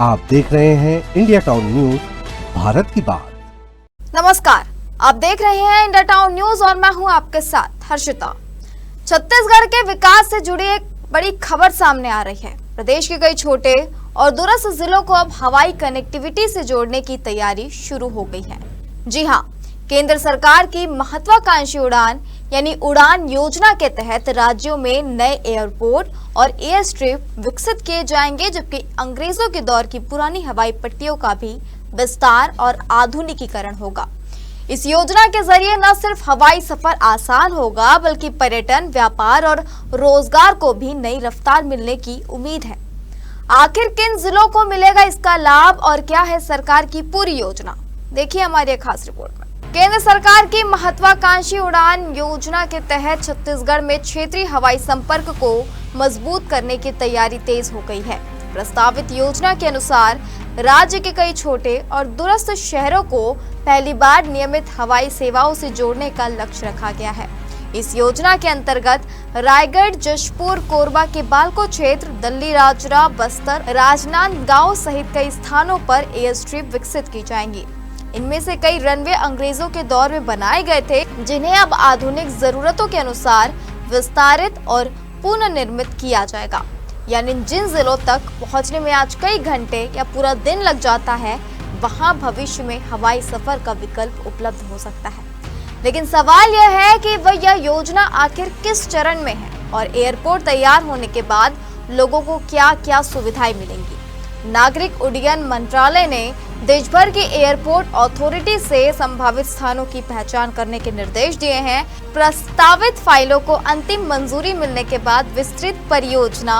आप देख रहे हैं इंडिया टाउन न्यूज, भारत की बात। नमस्कार, आप देख रहे हैं इंडिया टाउन न्यूज और मैं हूं आपके साथ हर्षिता। छत्तीसगढ़ के विकास से जुड़ी एक बड़ी खबर सामने आ रही है। प्रदेश के कई छोटे और दूरस्थ जिलों को अब हवाई कनेक्टिविटी से जोड़ने की तैयारी शुरू हो गई है। जी हां, केंद्र सरकार की महत्वाकांक्षी उड़ान यानी उड़ान योजना के तहत राज्यों में नए एयरपोर्ट और एयर स्ट्रिप विकसित किए जाएंगे, जबकि अंग्रेजों के दौर की पुरानी हवाई पट्टियों का भी विस्तार और आधुनिकीकरण होगा। इस योजना के जरिए न सिर्फ हवाई सफर आसान होगा, बल्कि पर्यटन, व्यापार और रोजगार को भी नई रफ्तार मिलने की उम्मीद है। आखिर किन जिलों को मिलेगा इसका लाभ और क्या है सरकार की पूरी योजना, देखिए हमारी एक खास रिपोर्ट में। केंद्र सरकार की महत्वाकांक्षी उड़ान योजना के तहत छत्तीसगढ़ में क्षेत्रीय हवाई संपर्क को मजबूत करने की तैयारी तेज हो गई है। प्रस्तावित योजना के अनुसार राज्य के कई छोटे और दूरस्थ शहरों को पहली बार नियमित हवाई सेवाओं से जोड़ने का लक्ष्य रखा गया है। इस योजना के अंतर्गत रायगढ़, जशपुर, कोरबा के बालको क्षेत्र, दल्ली राजरा, बस्तर, राजनांदगांव सहित कई स्थानों पर एयर स्ट्रिप विकसित की जाएंगी। इनमें से कई रनवे अंग्रेजों के दौर में बनाए गए थे, जिन्हें अब आधुनिक जरूरतों के अनुसार विस्तारित और पुनर्निर्मित किया जाएगा। यानी जिन जिलों तक पहुंचने में आज कई घंटे या पूरा दिन लग जाता है, वहां भविष्य में हवाई सफर का विकल्प उपलब्ध हो सकता है। लेकिन सवाल यह है कि यह योजना आखिर किस चरण में है और एयरपोर्ट तैयार होने के बाद लोगों को क्या क्या सुविधाएं मिलेंगी। नागरिक उड्डयन मंत्रालय ने देश भर की एयरपोर्ट अथॉरिटी से संभावित स्थानों की पहचान करने के निर्देश दिए हैं। प्रस्तावित फाइलों को अंतिम मंजूरी मिलने के बाद विस्तृत परियोजना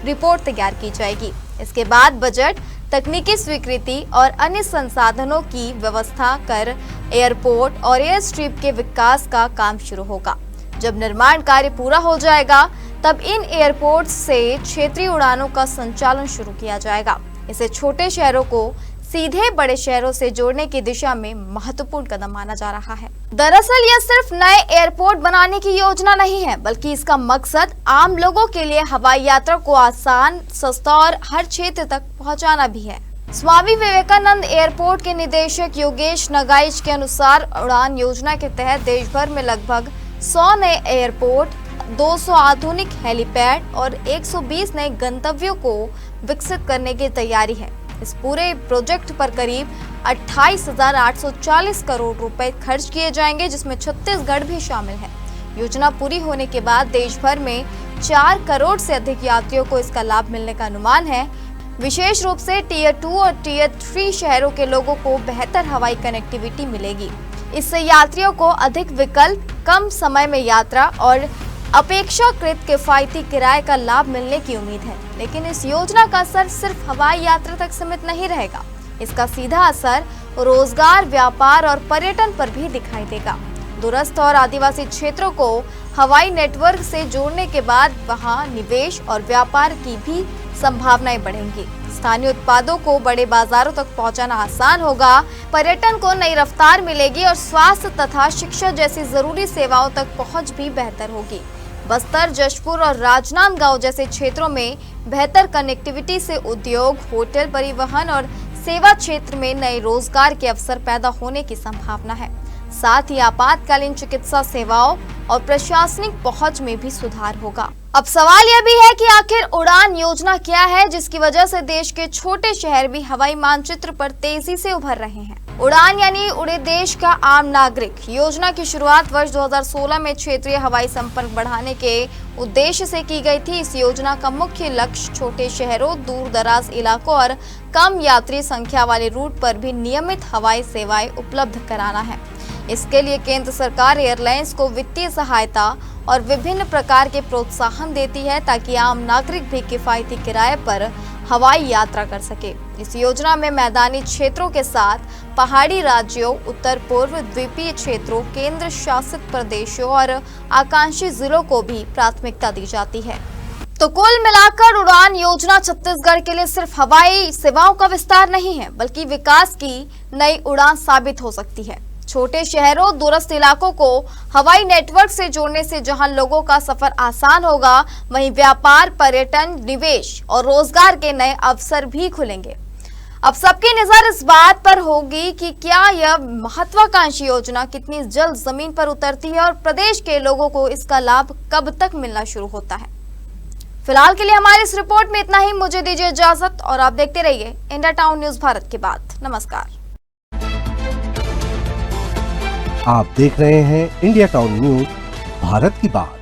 रिपोर्ट तैयार की जाएगी। इसके बाद बजट, तकनीकी स्वीकृति और अन्य संसाधनों की व्यवस्था कर एयरपोर्ट और एयर स्ट्रिप के विकास का काम शुरू होगा। जब निर्माण कार्य पूरा हो जाएगा, तब इन एयरपोर्ट से क्षेत्रीय उड़ानों का संचालन शुरू किया जाएगा। इसे छोटे शहरों को सीधे बड़े शहरों से जोड़ने की दिशा में महत्वपूर्ण कदम माना जा रहा है। दरअसल यह सिर्फ नए एयरपोर्ट बनाने की योजना नहीं है, बल्कि इसका मकसद आम लोगों के लिए हवाई यात्रा को आसान, सस्ता और हर क्षेत्र तक पहुंचाना भी है। स्वामी विवेकानंद एयरपोर्ट के निदेशक योगेश नगाइच के अनुसार उड़ान योजना के तहत देश भर में लगभग 100 नए एयरपोर्ट, 200 आधुनिक हेलीपैड और 120 नए गंतव्यों को विकसित करने की तैयारी है। इस पूरे प्रोजेक्ट पर करीब 28,840 करोड़ रुपए खर्च किए जाएंगे, जिसमें छत्तीसगढ़ भी शामिल है। योजना पूरी होने के बाद देश भर में 4 करोड़ से अधिक यात्रियों को इसका लाभ मिलने का अनुमान है। विशेष रूप से टियर 2 और टियर 3 शहरों के लोगों को बेहतर हवाई कनेक्टिविटी मिलेगी। इससे यात्रियों को अधिक विकल्प, कम समय में यात्रा और अपेक्षाकृत किफायती किराए का लाभ मिलने की उम्मीद है। लेकिन इस योजना का असर सिर्फ हवाई यात्रा तक सीमित नहीं रहेगा। इसका सीधा असर रोजगार, व्यापार और पर्यटन पर भी दिखाई देगा। दूरस्थ और आदिवासी क्षेत्रों को हवाई नेटवर्क से जोड़ने के बाद वहां निवेश और व्यापार की भी संभावनाएं बढ़ेंगी। स्थानीय उत्पादों को बड़े बाजारों तक पहुंचाना आसान होगा, पर्यटन को नई रफ्तार मिलेगी और स्वास्थ्य तथा शिक्षा जैसी जरूरी सेवाओं तक पहुंच भी बेहतर होगी। बस्तर, जशपुर और राजनांदगांव जैसे क्षेत्रों में बेहतर कनेक्टिविटी से उद्योग, होटल, परिवहन और सेवा क्षेत्र में नए रोजगार के अवसर पैदा होने की संभावना है। साथ ही आपातकालीन चिकित्सा सेवाओं और प्रशासनिक पहुंच में भी सुधार होगा। अब सवाल यह भी है कि आखिर उड़ान योजना क्या है, जिसकी वजह से देश के छोटे शहर भी हवाई मानचित्र पर तेजी से उभर रहे हैं। उड़ान यानी उड़े देश का आम नागरिक योजना की शुरुआत वर्ष 2016 में क्षेत्रीय हवाई संपर्क बढ़ाने के उद्देश्य से की गई थी। इस योजना का मुख्य लक्ष्य छोटे शहरों, दूर दराज इलाकों और कम यात्री संख्या वाले रूट पर भी नियमित हवाई सेवाएं उपलब्ध कराना है। इसके लिए केंद्र सरकार एयरलाइंस को वित्तीय सहायता और विभिन्न प्रकार के प्रोत्साहन देती है, ताकि आम नागरिक भी किफायती किराए पर हवाई यात्रा कर सके। इस योजना में मैदानी क्षेत्रों के साथ पहाड़ी राज्यों, उत्तर पूर्व द्वीपीय क्षेत्रों, केंद्र शासित प्रदेशों और आकांक्षी जिलों को भी प्राथमिकता दी जाती है। तो कुल मिलाकर उड़ान योजना छत्तीसगढ़ के लिए सिर्फ हवाई सेवाओं का विस्तार नहीं है, बल्कि विकास की नई उड़ान साबित हो सकती है। छोटे शहरों, दूरस्थ इलाकों को हवाई नेटवर्क से जोड़ने से जहां लोगों का सफर आसान होगा, वहीं व्यापार, पर्यटन, निवेश और रोजगार के नए अवसर भी खुलेंगे। अब सबकी नजर इस बात पर होगी कि क्या यह महत्वाकांक्षी योजना कितनी जल्द जमीन पर उतरती है और प्रदेश के लोगों को इसका लाभ कब तक मिलना शुरू होता है। फिलहाल के लिए हमारी इस रिपोर्ट में इतना ही। मुझे दीजिए इजाजत और आप देखते रहिए इंडिया टाउन न्यूज भारत की बात। नमस्कार। आप देख रहे हैं इंडिया टाउन न्यूज भारत की बात।